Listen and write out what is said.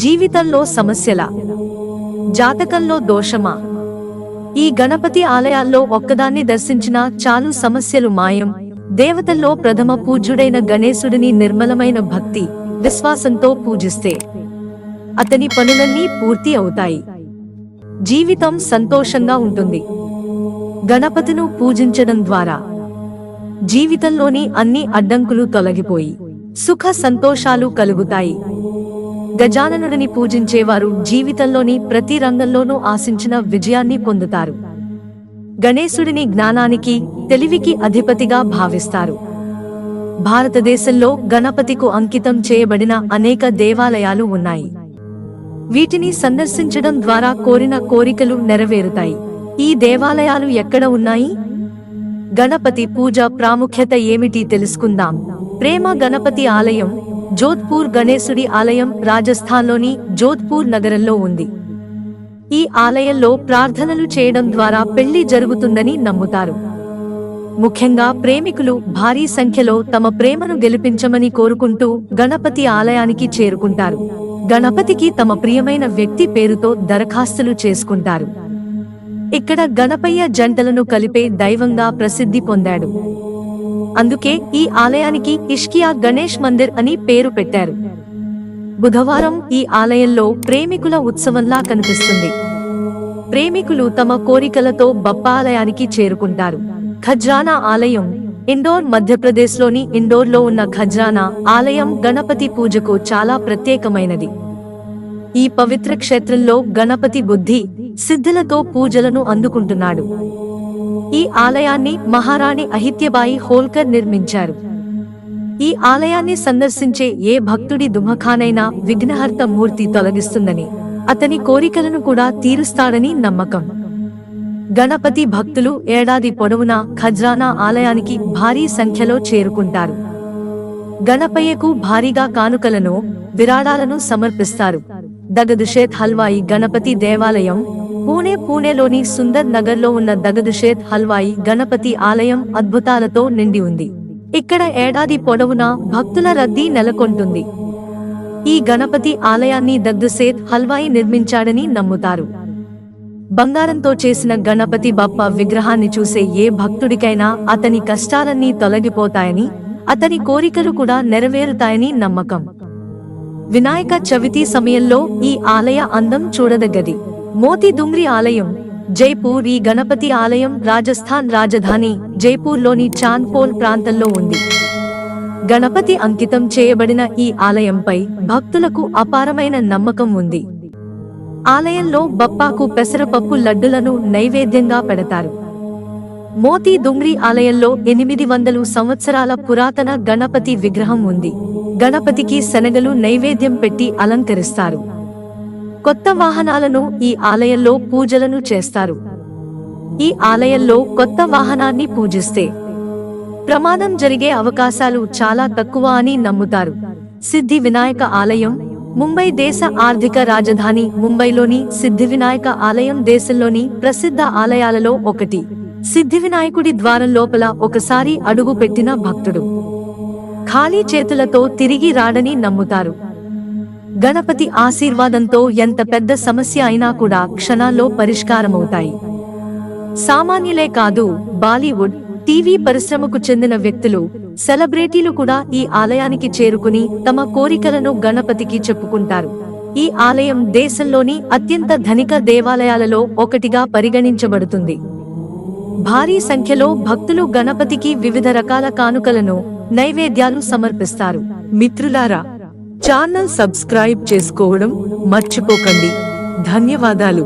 జీవితంలో సమస్యల, జాతకంలో దోషమా? ఈ గణపతి ఆలయాల్లో ఒక్కదాన్ని దర్శించినా చాలు సమస్యలు మాయం. దేవతల్లో ప్రథమ పూజ్యుడైన గణేశుడిని నిర్మలమైన భక్తి విశ్వాసంతో పూజిస్తే అతని పనులన్నీ పూర్తి అవుతాయి. జీవితం సంతోషంగా ఉంటుంది. గణపతిను పూజించడం ద్వారా జీవితంలోని అన్ని అడ్డంకులు తొలగిపోయి సుఖ సంతోషాలు కలుగుతాయి. గజాననుడిని పూజించేవారు జీవితంలోని ప్రతి రంగంలోనూ ఆశించిన విజయాన్ని పొందుతారు. గణేశుడిని జ్ఞానానికి, తెలివికి అధిపతిగా భావిస్తారు. భారతదేశంలో గణపతికు అంకితం చేయబడిన అనేక దేవాలయాలు ఉన్నాయి. వీటిని సందర్శించడం ద్వారా కోరిన కోరికలు నెరవేరుతాయి. ఈ దేవాలయాలు ఎక్కడ ఉన్నాయి? గణపతి పూజ ప్రాముఖ్యత ఏమిటి తెలుసుకుందాం. ప్రేమ గణపతి ఆలయం జోధ్పూర్ గణేశుడి ఆలయం రాజస్థాన్లోని జోధ్పూర్ నగరంలో ఉంది. ఈ ఆలయంలో ప్రార్థనలు చేయడం ద్వారా పెళ్లి జరుగుతుందని నమ్ముతారు. ముఖ్యంగా ప్రేమికులు భారీ సంఖ్యలో తమ ప్రేమను గెలిపించమని కోరుకుంటూ గణపతి ఆలయానికి చేరుకుంటారు. గణపతికి తమ ప్రియమైన వ్యక్తి పేరుతో దరఖాస్తులు చేసుకుంటారు. ఇక్కడ గణపయ్య జంటలను కలిపే దైవంగా ప్రసిద్ధి పొందాడు. అందుకే ఈ ఆలయానికి ఇష్కియా గణేష్ మందిర్ అని పేరు పెట్టారు. బుధవారం ఈ ఆలయంలో ప్రేమికుల ఉత్సవంలా కనిపిస్తుంది. ప్రేమికులు తమ కోరికలతో బప్పాలయానికి చేరుకుంటారు. ఖజ్రానా ఆలయం ఇండోర్ మధ్యప్రదేశ్లోని ఇండోర్లో ఉన్న ఖజ్రానా ఆలయం గణపతి పూజకు చాలా ప్రత్యేకమైనది. ఈ పవిత్ర క్షేత్రంలో గణపతి బుద్ధి సిద్ధులతో పూజలను అందుకుంటున్నాడు. ఈ ఆలయాన్ని మహారాణి అహిత్యబాయి హోల్కర్ నిర్మించారు. ఈ ఆలయాన్ని సందర్శించే ఏ భక్తుడి దుఃఖానైనా విఘ్నహర్త మూర్తి తొలగిస్తుందని, అతని కోరికలను కూడా తీరుస్తాడని నమ్మకం. గణపతి భక్తులు ఏడాది పొడవునా ఖజ్రానా ఆలయానికి భారీ సంఖ్యలో చేరుకుంటారు. గణపయ్యకు భారీగా కానుకలను, విరాళాలను సమర్పిస్తారు. దగదుషేత్ హల్వాయి గణపతి దేవాలయం పూణేలోని సుందర్ నగర్ లో ఉన్న దగదుషేత్ హల్వాయి గణపతి ఆలయం అద్భుతాలతో నిండి ఉంది. ఇక్కడ ఏడాది పొడవునా భక్తుల రద్దీ నెలకొంటుంది. ఈ గణపతి ఆలయాన్ని దగ్దుషేత్ హల్వాయి నిర్మించాడని నమ్ముతారు. బంగారంతో చేసిన గణపతి బప్ప విగ్రహాన్ని చూసే ఏ భక్తుడికైనా అతని కష్టాలన్నీ తొలగిపోతాయని, అతని కోరికలు కూడా నెరవేరుతాయని నమ్మకం. వినాయక చవితి సమయంలో ఈ ఆలయ అందం చూడదగ్గది. మోతీ డుంగ్రీ ఆలయం జైపూర్ ఈ గణపతి ఆలయం రాజస్థాన్ రాజధాని జైపూర్లోని చాంద్పోల్ ప్రాంతంలో ఉంది. గణపతి అంకితం చేయబడిన ఈ ఆలయంపై భక్తులకు అపారమైన నమ్మకం ఉంది. ఆలయంలో బప్పాకు పెసరపప్పు లడ్డులను నైవేద్యంగా పెడతారు. మోతీ డుంగ్రీ ఆలయంలో 800 సంవత్సరాల పురాతన గణపతి విగ్రహం ఉంది. గణపతికి శనగలు నైవేద్యం పెట్టి అలంకరిస్తారు. కొత్త వాహనాలను ఈ ఆలయంలో పూజలను చేస్తారు. ఈ ఆలయంలో కొత్త వాహనాన్ని పూజిస్తే ప్రమాదం జరిగే అవకాశాలు చాలా తక్కువ అని నమ్ముతారు. సిద్ధి వినాయక ఆలయం ముంబై దేశ ఆర్థిక రాజధాని ముంబైలోని సిద్ధి వినాయక ఆలయం దేశంలోని ప్రసిద్ధ ఆలయాలలో ఒకటి. సిద్ధి వినాయకుడి ద్వారం లోపల ఒకసారి అడుగు పెట్టిన భక్తుడు ఖాళీ చేతులతో తిరిగి రాడని నమ్ముతారు. గణపతి ఆశీర్వాదంతో ఎంత పెద్ద సమస్య అయినా కూడా క్షణాల్లో పరిష్కారమవుతాయి. సామాన్యులే కాదు, బాలీవుడ్, టీవీ పరిశ్రమకు చెందిన వ్యక్తులు, సెలబ్రిటీలు కూడా ఈ ఆలయానికి చేరుకుని తమ కోరికలను గణపతికి చెప్పుకుంటారు. ఈ ఆలయం దేశంలోని అత్యంత ధనిక దేవాలయాలలో ఒకటిగా పరిగణించబడుతుంది. భారీ సంఖ్యలో భక్తులు గణపతికి వివిధ రకాల కానుకలను, నైవేద్యాలు సమర్పిస్తారు. మిత్రులారా, ఛానల్ సబ్స్క్రైబ్ చేసుకోవడం మర్చిపోకండి. ధన్యవాదాలు.